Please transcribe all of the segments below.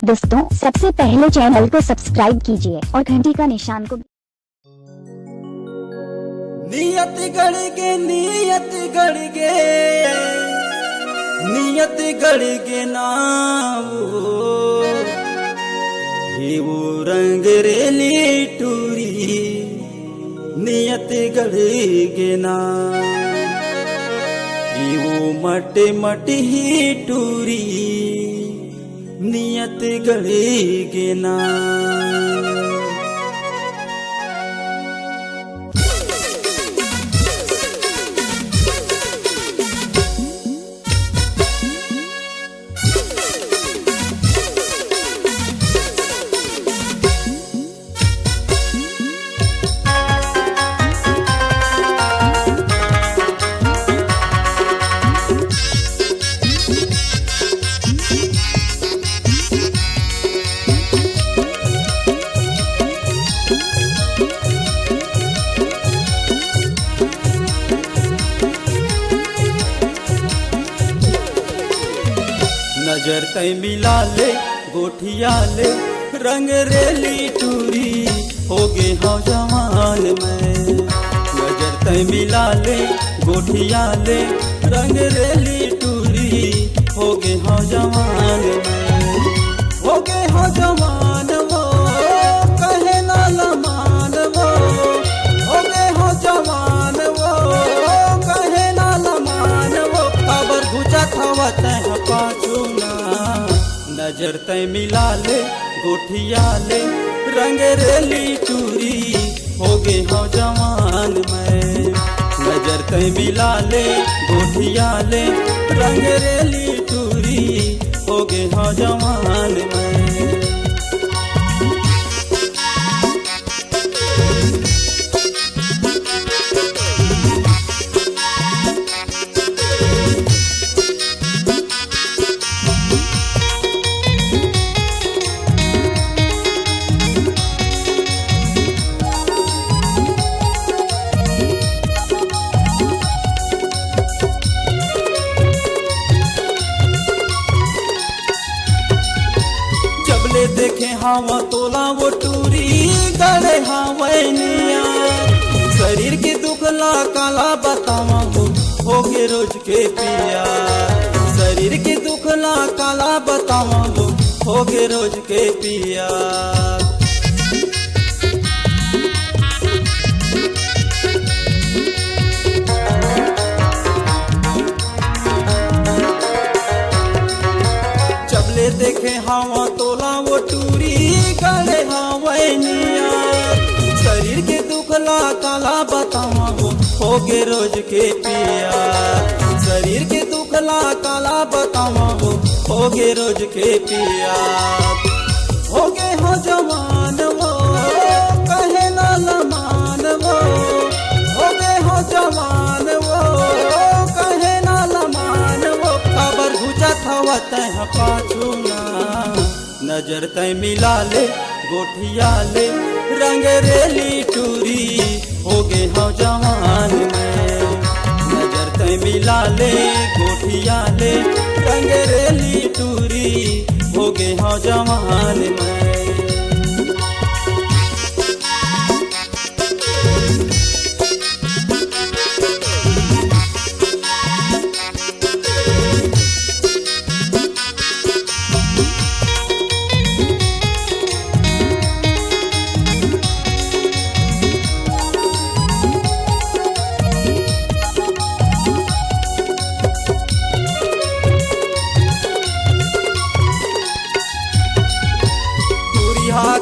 दोस्तों सबसे पहले चैनल को सब्सक्राइब कीजिए और घंटी का निशान को नियत गढ़ गे नाम वो रंग रेली टूरी नियत गढ़ गे नाम वो मट ही टूरी नियत गढ़ गे नाम। नजर तय मिला ले गोठिया ले रंग रेली टूरी हो गे हाँ जवान में। नजर तय मिला ले गोठिया ले रंग रेली टूरी हो गे हाँ जवान में। हो गे हाँ जवान वो कहे ना लमान वो हो गे हाँ जवान वो कहे ना लमान वो खबर घुचा था तय पाछू नजर तय मिला ले गोठिया ले रंग रेली टूरी हो गे हाँ जवान में। नजर तय मिला ले गोठिया ले रंग रेली टूरी हो गे हाँ जवान में। देखे हवा तोला वो टूरी गड़े हवैनिया शरीर के दुखला काला बतावा हो गे रोज के पिया। शरीर के दुखला काला बतावा हो गे रोज के पिया। देखे हवा तोला वो टूरी गड़े हवैनिया शरीर के दुखला काला बतावा हो गे रोज के पिया। शरीर के दुखला काला बतावा हो गे रोज के पिया। हो गे हो जवान वो कहे ना लमान वो हो गे हो जवान वो कहे ना लमान वो खबर घुचा था तय पाछू नजर तय मिला ले गोठिया ले रंग रेली टूरी हो गे हाँ जवान में। नजर तय मिला ले गोठिया ले रंग रेली टूरी हो गे हाँ जवान में।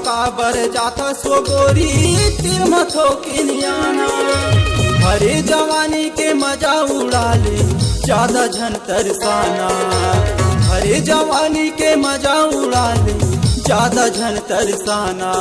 काबर जाता सो गोरी तिर मथो किनियाना हरे जवानी के मजा उड़ा ले ज्यादा झन तरसाना। हरे जवानी के मजा उड़ा ले ज्यादा झन तरसाना।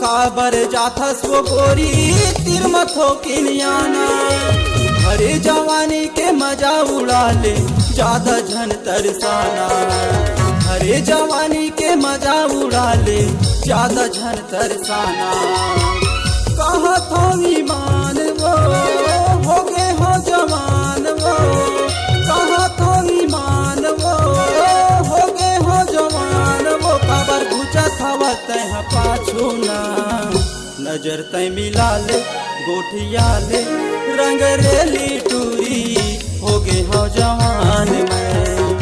काबर जाथा सो गोरी तिर मथो किनियाना हरे जवानी के मजा उड़ा ले ज्यादा झन तरसाना। हरे जवानी के मजा उड़ा ले ज्यादा झन तरसाना। कहा था ईमान वो हो गए हो जवान वो, कहा था ईमान वो हो गए हो जवान वो। खबर पूछा था तह पाछू ना, नजर तय मिला ले गोठिया ले, रंग रेली टूरी हो गए हो जवान में।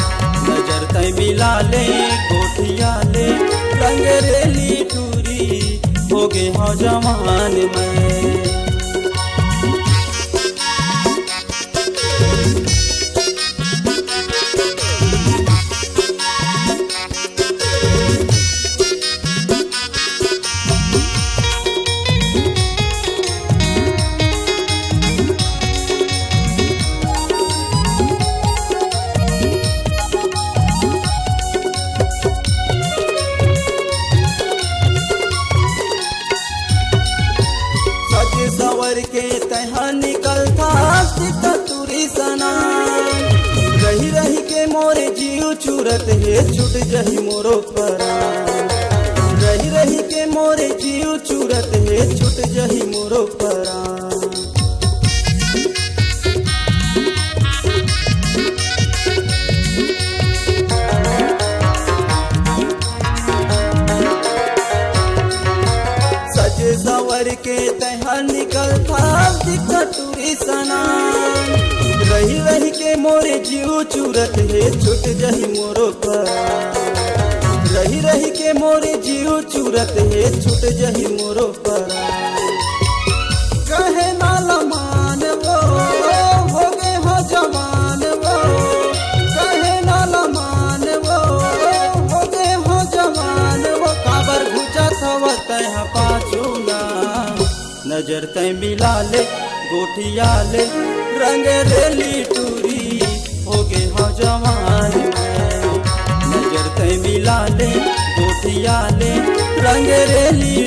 नजर तय मिला ले गोठिया ले, रंग रेली टूरी हो गए हो जवान में। सवर के तहा निकलता तुरी सना, रही रही के मोरे जीव चूरत है छुट जही मोरो परा। रही रही के मोरे जीव चूरत है छुट जही मोरो परा। सवर के तहा निकलता टूरी सना, रही रही के मोरे जीव चूरत है छुट जही मोरो पर। रही रही के मोरे जीव चूरत है छुट जही मोरो पर। कहे नाला मान वो हो गए हो जवान वो, कहे नाला मान वो हो गए हो जवान वो। खबर घुचा था तह पाछू ना, नजर तय मिला ले गोठिया ले, रंग रेली टूरी हो गए हो जवान में। नजर तय मिला ले गोठिया ले, रंग रेली